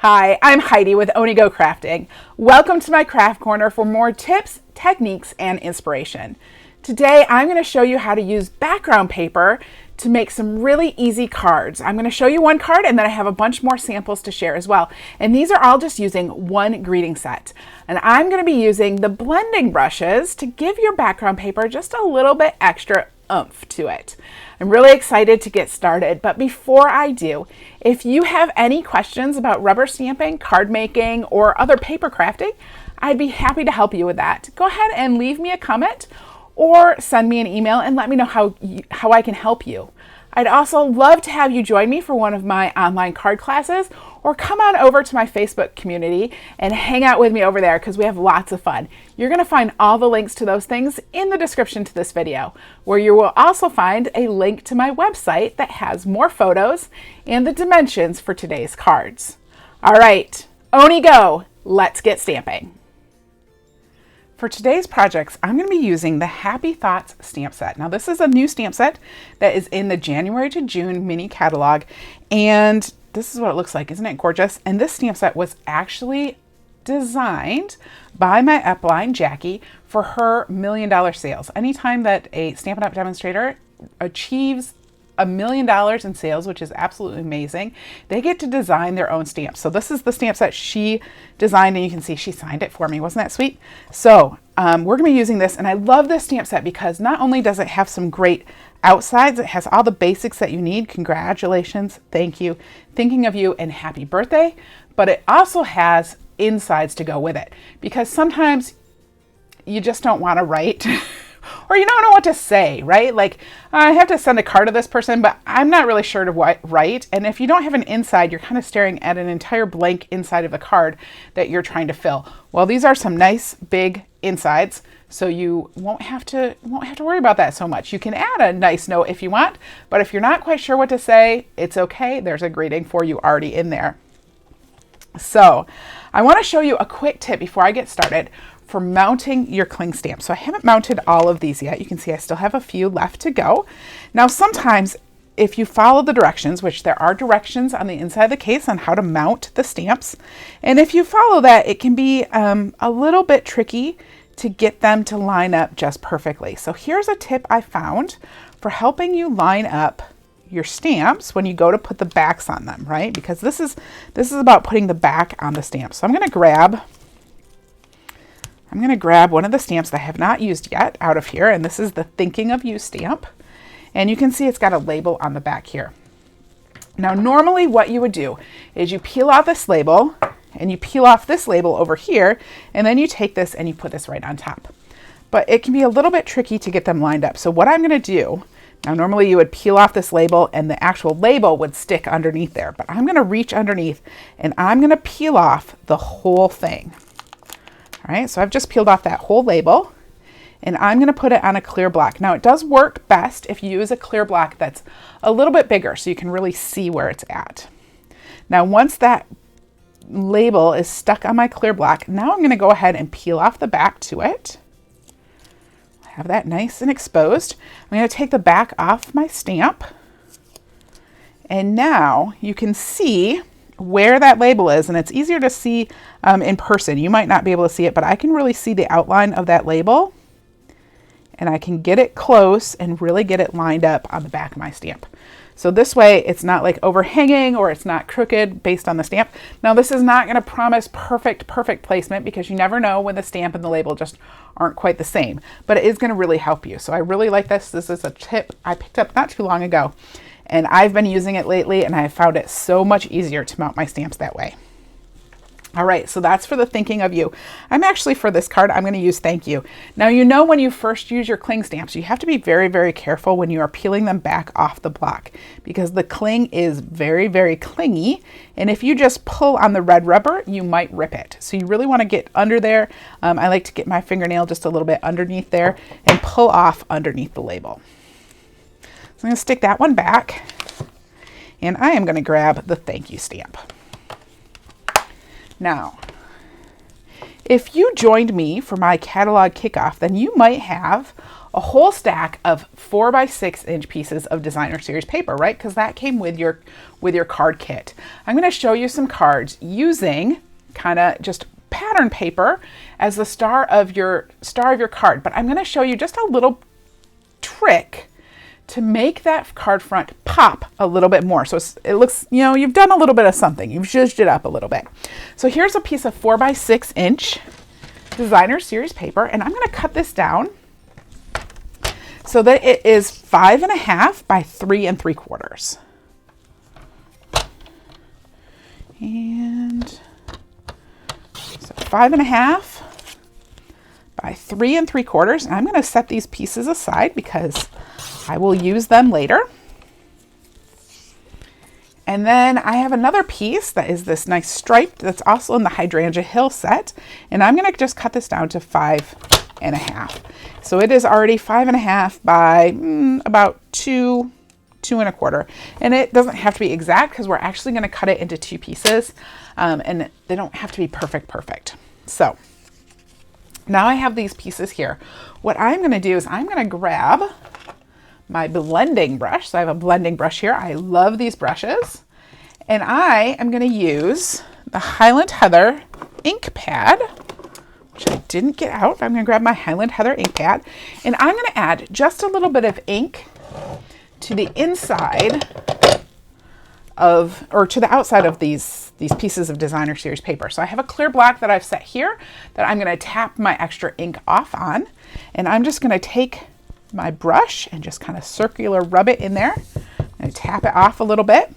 Hi, I'm Heidi with Onigo Crafting. Welcome to my craft corner for more tips, techniques, and inspiration. Today, I'm going to show you how to use background paper to make some really easy cards. I'm going to show you one card and then I have a bunch more samples to share as well. And these are all just using one greeting set. And I'm going to be using the blending brushes to give your background paper just a little bit extra oomph to it. I'm really excited to get started, but before I do, if you have any questions about rubber stamping, card making, or other paper crafting, I'd be happy to help you with that. Go ahead and leave me a comment or send me an email and let me know how I can help you. I'd also love to have you join me for one of my online card classes, or come on over to my Facebook community and hang out with me over there because we have lots of fun. You're going to find all the links to those things in the description to this video, where you will also find a link to my website that has more photos and the dimensions for today's cards. All right, Oni go, let's get stamping. For today's projects, I'm going to be using the Happy Thoughts stamp set. Now, this is a new stamp set that is in the January to June mini catalog, and this is what it looks like. Isn't it gorgeous? And this stamp set was actually designed by my upline, Jackie, for her $1 million sales. Anytime that a Stampin' Up! Demonstrator achieves $1 million in sales, which is absolutely amazing, they get to design their own stamps. So this is the stamp set she designed, and you can see she signed it for me. Wasn't that sweet? So we're going to be using this, and I love this stamp set because not only does it have some great outsides, it has all the basics that you need. Congratulations, thank you, thinking of you, and happy birthday. But it also has insides to go with it, because sometimes you just don't want to write or you don't know what to say, right? Like, I have to send a card to this person, but I'm not really sure to what write. And if you don't have an inside, you're kind of staring at an entire blank inside of a card that you're trying to fill. Well, these are some nice big insides, so you won't have to worry about that so much. You can add a nice note if you want, but if you're not quite sure what to say, it's okay. There's a greeting for you already in there. So I want to show you a quick tip before I get started for mounting your cling stamp. So I haven't mounted all of these yet. You can see I still have a few left to go. Now, sometimes if you follow the directions, which there are directions on the inside of the case on how to mount the stamps, and if you follow that, it can be a little bit tricky to get them to line up just perfectly. So here's a tip I found for helping you line up your stamps when you go to put the backs on them, right? Because this is about putting the back on the stamp. So I'm going to grab one of the stamps that I have not used yet out of here, and this is the Thinking of You stamp. And you can see it's got a label on the back here. Now, normally what you would do is you peel off this label, and you peel off this label over here, and then you take this and you put this right on top. But it can be a little bit tricky to get them lined up. So what I'm going to do, now normally you would peel off this label and the actual label would stick underneath there, but I'm going to reach underneath and I'm going to peel off the whole thing. All right, so I've just peeled off that whole label, and I'm going to put it on a clear block. Now, it does work best if you use a clear block that's a little bit bigger so you can really see where it's at. Now, once that label is stuck on my clear block, now I'm going to go ahead and peel off the back to it. Have that nice and exposed. I'm going to take the back off my stamp, and now you can see where that label is, and it's easier to see in person. You might not be able to see it, but I can really see the outline of that label, and I can get it close and really get it lined up on the back of my stamp. So this way it's not like overhanging or it's not crooked based on the stamp. Now, this is not going to promise perfect placement because you never know when the stamp and the label just aren't quite the same, but it is going to really help you. So I really like this. This is a tip I picked up not too long ago, and I've been using it lately, and I have found it so much easier to mount my stamps that way. All right, so that's for the Thinking of You. I'm actually, for this card, I'm going to use Thank You. Now, you know, when you first use your cling stamps, you have to be very, very careful when you are peeling them back off the block, because the cling is very, very clingy, and if you just pull on the red rubber, you might rip it. So you really want to get under there. I like to get my fingernail just a little bit underneath there and pull off underneath the label. So I'm going to stick that one back, and I am going to grab the Thank You stamp. Now, if you joined me for my catalog kickoff, then you might have a whole stack of 4x6-inch pieces of designer series paper, right? Because that came with your card kit. I'm going to show you some cards using kind of just pattern paper as the star of your card, but I'm going to show you just a little trick to make that card front pop a little bit more. So it looks, you know, you've done a little bit of something. You've zhuzhed it up a little bit. So here's a piece of 4x6-inch designer series paper, and I'm going to cut this down so that it is 5.5 by 3 3/4. And so 5.5 by 3 3/4. And I'm going to set these pieces aside because I will use them later. And then I have another piece that is this nice striped that's also in the Hydrangea Hill set. And I'm going to just cut this down to 5.5. So it is already 5.5 by about 2 1/4. And it doesn't have to be exact because we're actually going to cut it into 2 pieces. And they don't have to be perfect. So now I have these pieces here. What I'm going to do is I'm going to grab my blending brush. So I have a blending brush here. I love these brushes. And I am going to use the Highland Heather ink pad, which I didn't get out. I'm going to grab my Highland Heather ink pad, and I'm going to add just a little bit of ink to the inside of, or to the outside of these pieces of designer series paper. So I have a clear block that I've set here that I'm going to tap my extra ink off on. And I'm just going to take my brush and just kind of circular rub it in there and tap it off a little bit.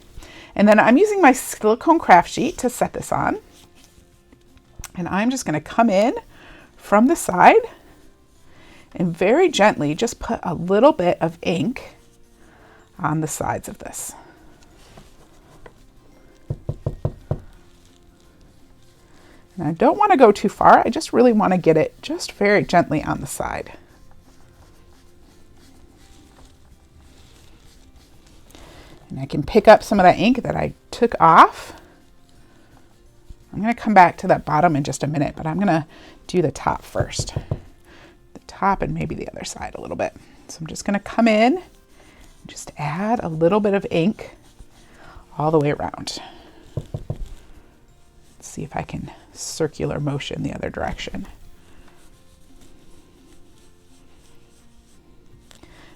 And then I'm using my silicone craft sheet to set this on. And I'm just going to come in from the side and very gently just put a little bit of ink on the sides of this. And I don't want to go too far. I just really want to get it just very gently on the side. And I can pick up some of that ink that I took off. I'm going to come back to that bottom in just a minute, but I'm going to do the top first. The top and maybe the other side a little bit. So I'm just going to come in and just add a little bit of ink all the way around. Let's see if I can circular motion the other direction.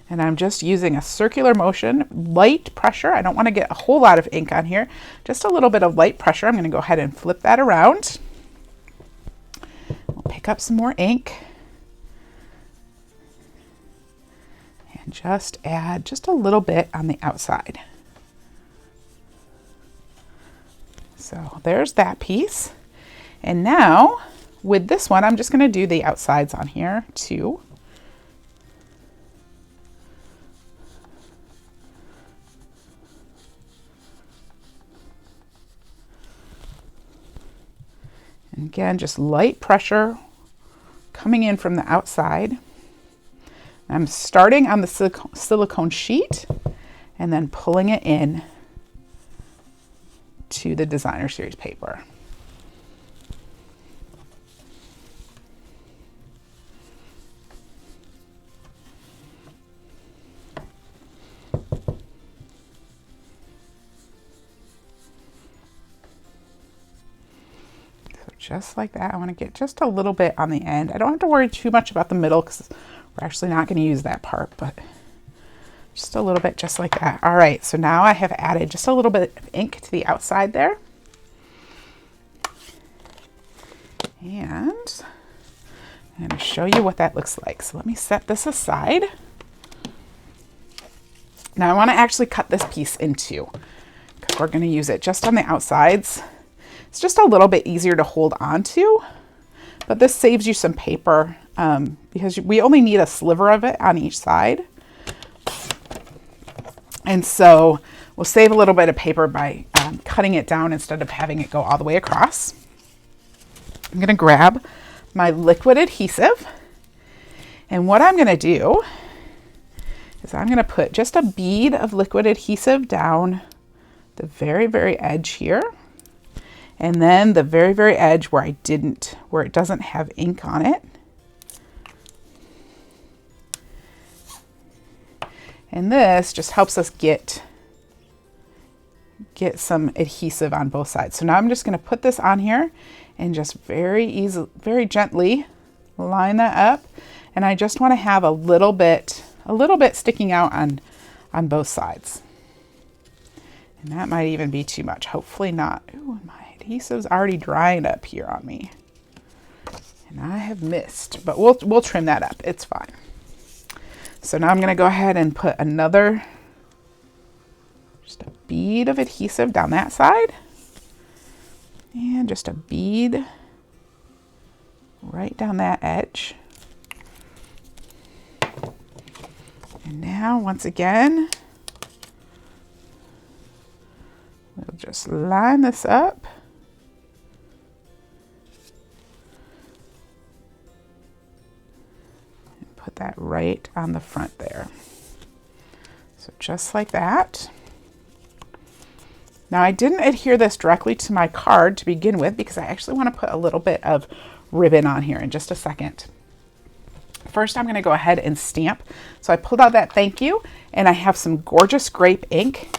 And I'm just using a circular motion, light pressure. I don't want to get a whole lot of ink on here, just a little bit of light pressure. I'm going to go ahead and flip that around. We'll pick up some more ink and just add just a little bit on the outside. So there's that piece. And now with this one, I'm just going to do the outsides on here too. And again, just light pressure coming in from the outside. I'm starting on the silicone sheet and then pulling it in to the designer series paper. Just like that. I want to get just a little bit on the end. I don't have to worry too much about the middle because we're actually not going to use that part, but just a little bit just like that. All right, so now I have added just a little bit of ink to the outside there. And I'm going to show you what that looks like. So let me set this aside. Now I want to actually cut this piece in two because we're going to use it just on the outsides. It's just a little bit easier to hold on to, but this saves you some paper because we only need a sliver of it on each side. And so we'll save a little bit of paper by cutting it down instead of having it go all the way across. I'm going to grab my liquid adhesive, and what I'm going to do is I'm going to put just a bead of liquid adhesive down the very, very edge here. And then the very, very edge where it doesn't have ink on it. And this just helps us get some adhesive on both sides. So now I'm just going to put this on here and just very gently line that up. And I just want to have a little bit sticking out on both sides. And that might even be too much. Hopefully not. Ooh, my adhesive's already drying up here on me. And I have missed, but we'll trim that up. It's fine. So now I'm going to go ahead and put just a bead of adhesive down that side. And just a bead right down that edge. And now, once again, we'll just line this up. And put that right on the front there. So just like that. Now I didn't adhere this directly to my card to begin with because I actually want to put a little bit of ribbon on here in just a second. First, I'm going to go ahead and stamp. So I pulled out that thank you, and I have some gorgeous grape ink.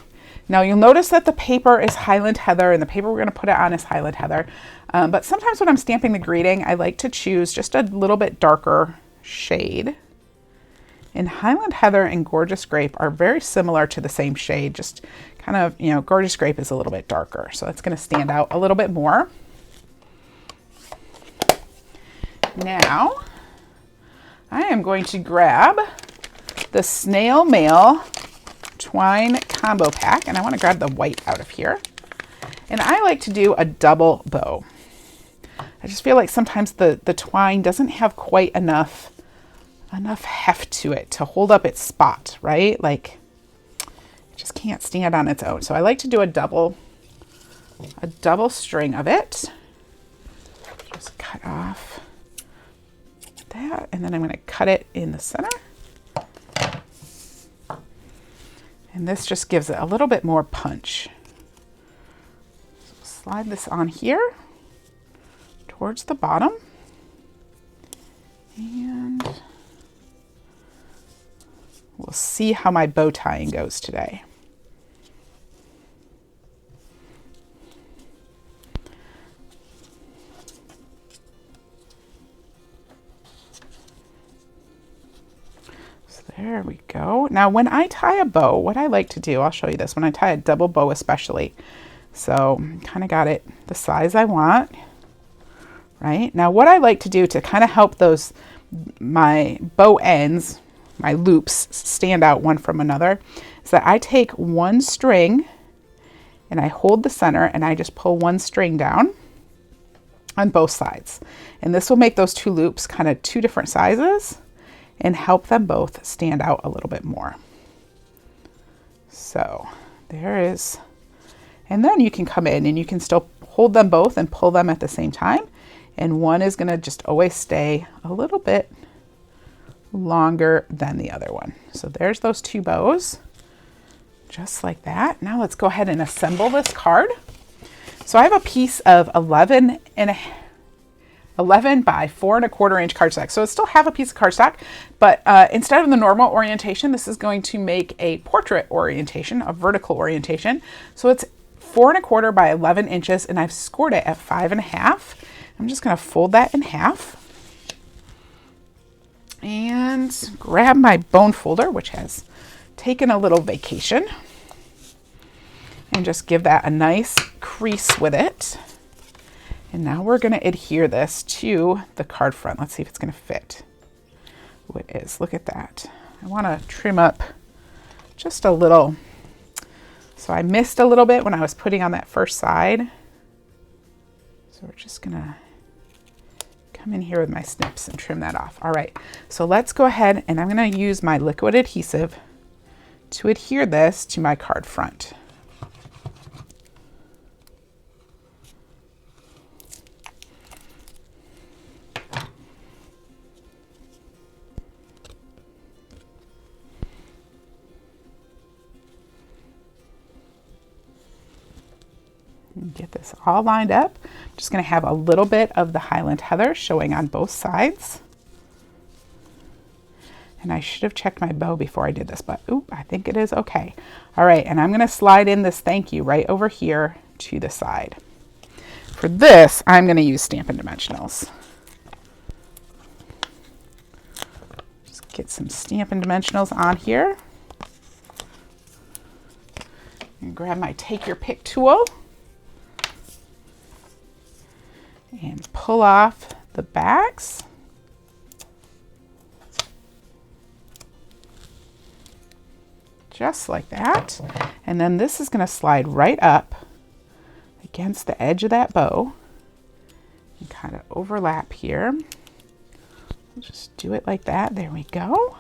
Now you'll notice that the paper is Highland Heather, and the paper we're going to put it on is Highland Heather. But sometimes when I'm stamping the greeting, I like to choose just a little bit darker shade. And Highland Heather and Gorgeous Grape are very similar to the same shade, just kind of, you know, Gorgeous Grape is a little bit darker, so that's going to stand out a little bit more. Now, I am going to grab the Snail Mail Twine Combo Pack, and I want to grab the white out of here. And I like to do a double bow. I just feel like sometimes the twine doesn't have quite enough heft to it to hold up its spot, right? Like, it just can't stand on its own. So I like to do a double string of it. Just cut off that, and then I'm going to cut it in the center. And this just gives it a little bit more punch. So slide this on here towards the bottom. And we'll see how my bow tying goes today. So there we go. Now when I tie a bow, what I like to do, I'll show you this, when I tie a double bow especially. So kind of got it the size I want, right? Now what I like to do to kind of help my bow ends, my loops stand out one from another, is that I take one string and I hold the center and I just pull one string down on both sides. And this will make those two loops kind of two different sizes and help them both stand out a little bit more. So there is, and then you can come in and you can still hold them both and pull them at the same time. And one is going to just always stay a little bit longer than the other one. So there's those two bows, just like that. Now let's go ahead and assemble this card. So I have a piece of 11 by 4 1/4 inch cardstock. So I still have a piece of cardstock, but instead of the normal orientation, this is going to make a portrait orientation, a vertical orientation. So it's 4 1/4 by 11 inches, and I've scored it at 5 1/2. I'm just going to fold that in half and grab my bone folder, which has taken a little vacation, and just give that a nice crease with it. And now we're going to adhere this to the card front. Let's see if it's going to fit. Oh, it is. Look at that. I want to trim up just a little. So I missed a little bit when I was putting on that first side. So we're just going to come in here with my snips and trim that off. All right, so let's go ahead and I'm going to use my liquid adhesive to adhere this to my card front. Get this all lined up. I'm just going to have a little bit of the Highland Heather showing on both sides. And I should have checked my bow before I did this, but oop, I think it is okay. All right, and I'm going to slide in this thank you right over here to the side. For this, I'm going to use Stampin' Dimensionals. Just get some Stampin' Dimensionals on here. And grab my Take Your Pick tool and pull off the backs. Just like that. And then this is going to slide right up against the edge of that bow and kind of overlap here. We'll just do it like that. There we go.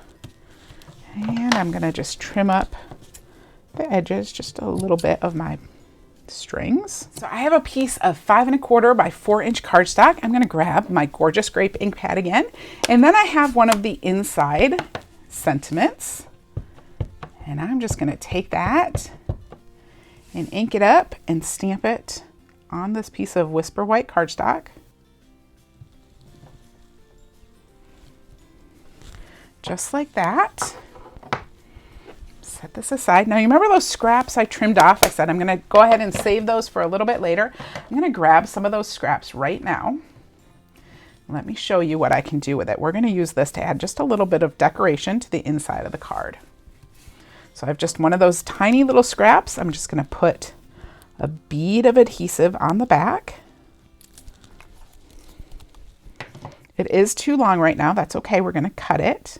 And I'm going to just trim up the edges, just a little bit of my strings. So I have a piece of 5 1/4 by 4-inch cardstock. I'm going to grab my gorgeous grape ink pad again. And then I have one of the inside sentiments. And I'm just going to take that and ink it up and stamp it on this piece of Whisper White cardstock. Just like that. Set this aside. Now you remember those scraps I trimmed off? I said I'm going to go ahead and save those for a little bit later. I'm going to grab some of those scraps right now. Let me show you what I can do with it. We're going to use this to add just a little bit of decoration to the inside of the card. So I have just one of those tiny little scraps. I'm just going to put a bead of adhesive on the back. It is too long right now. That's okay. We're going to cut it.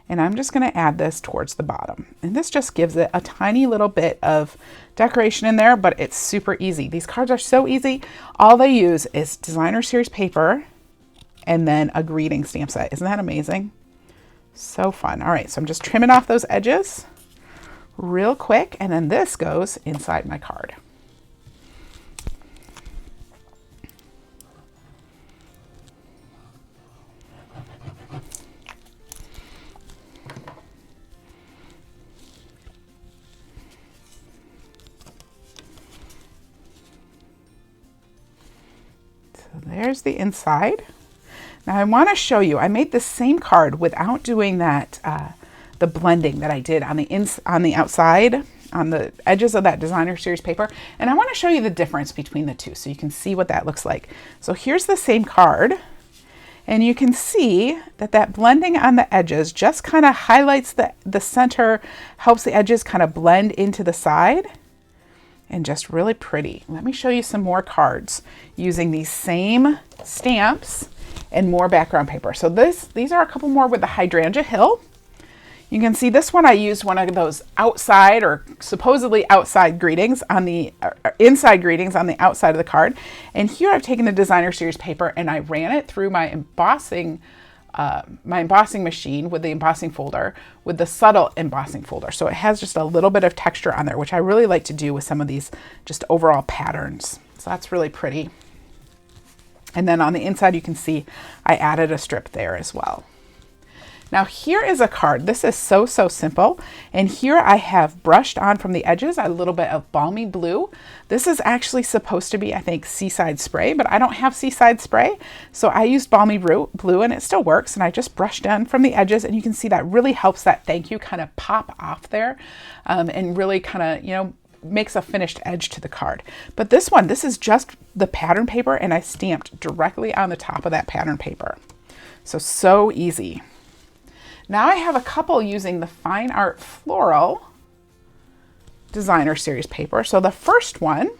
And I'm just going to add this towards the bottom. And this just gives it a tiny little bit of decoration in there, but it's super easy. These cards are so easy. All they use is designer series paper and then a greeting stamp set. Isn't that amazing? So fun. All right, so I'm just trimming off those edges real quick, and then this goes inside my card. So there's the inside. Now I want to show you, I made the same card without doing that the blending that I did on the outside, on the edges of that designer series paper. And I want to show you the difference between the two so you can see what that looks like. So here's the same card, and you can see that that blending on the edges just kind of highlights the center, helps the edges kind of blend into the side, and just really pretty. Let me show you some more cards using these same stamps and more background paper. So these are a couple more with the Hydrangea Hill. You can see this one, I used one of those outside or supposedly outside greetings on the inside greetings on the outside of the card. And here I've taken the designer series paper and I ran it through my embossing machine with the embossing folder, with the subtle embossing folder. So it has just a little bit of texture on there, which I really like to do with some of these just overall patterns. So that's really pretty. And then on the inside, you can see I added a strip there as well. Now here is a card. This is so simple. And here I have brushed on from the edges a little bit of Balmy Blue. This is actually supposed to be, I think, Seaside Spray, but I don't have Seaside Spray. So I used Balmy Blue and it still works. And I just brushed on from the edges, and you can see that really helps that thank you kind of pop off there and really kind of, you know, makes a finished edge to the card. But this one, this is just the pattern paper, and I stamped directly on the top of that pattern paper. So easy. Now I have a couple using the Fine Art Floral designer series paper. So the first one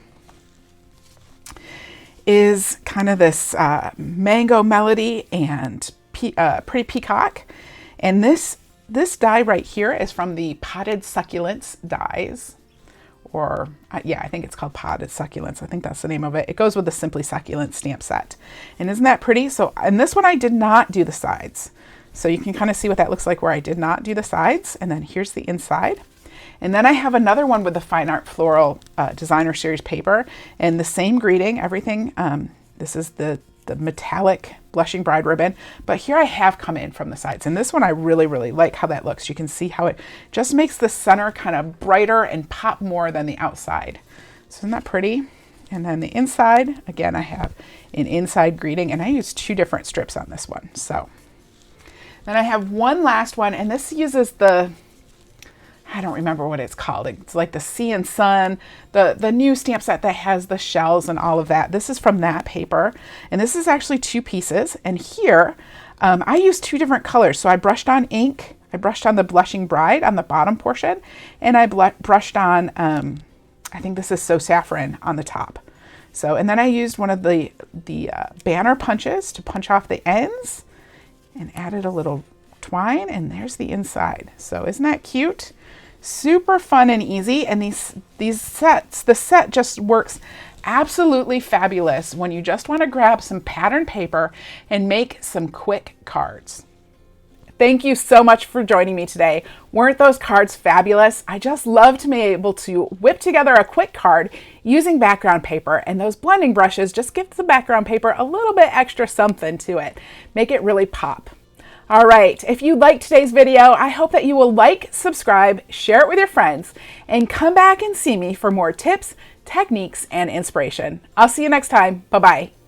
is kind of this Mango Melody and Pretty Peacock. And this die right here is from the Potted Succulents dies. Or yeah, I think it's called Potted Succulents. I think that's the name of it. It goes with the Simply Succulent stamp set. And isn't that pretty? So in this one, I did not do the sides. So you can kind of see what that looks like where I did not do the sides. And then here's the inside. And then I have another one with the Fine Art Floral designer series paper and the same greeting, everything. This is the metallic blushing bride ribbon, but here I have come in from the sides. And this one, I really like how that looks. You can see how it just makes the center kind of brighter and pop more than the outside. So isn't that pretty? And then the inside, again, I have an inside greeting, and I used 2 different strips on this one. So Then I have one last one, and this uses the, I don't remember what it's called. It's like the Sea and Sun, the new stamp set that has the shells and all of that. This is from that paper, and this is actually 2 pieces. And here, I used 2 different colors. So I brushed on ink. I brushed on the Blushing Bride on the bottom portion, and I brushed on, I think this is So Saffron on the top. So, and then I used one of the banner punches to punch off the ends and added a little twine, and there's the inside. So isn't that cute? Super fun and easy. And these sets, the set just works absolutely fabulous when you just want to grab some pattern paper and make some quick cards. Thank you so much for joining me today. Weren't those cards fabulous? I just love to be able to whip together a quick card using background paper, and those blending brushes just give the background paper a little bit extra something to it. Make it really pop. All right, if you liked today's video, I hope that you will like, subscribe, share it with your friends, and come back and see me for more tips, techniques, and inspiration. I'll see you next time. Bye-bye.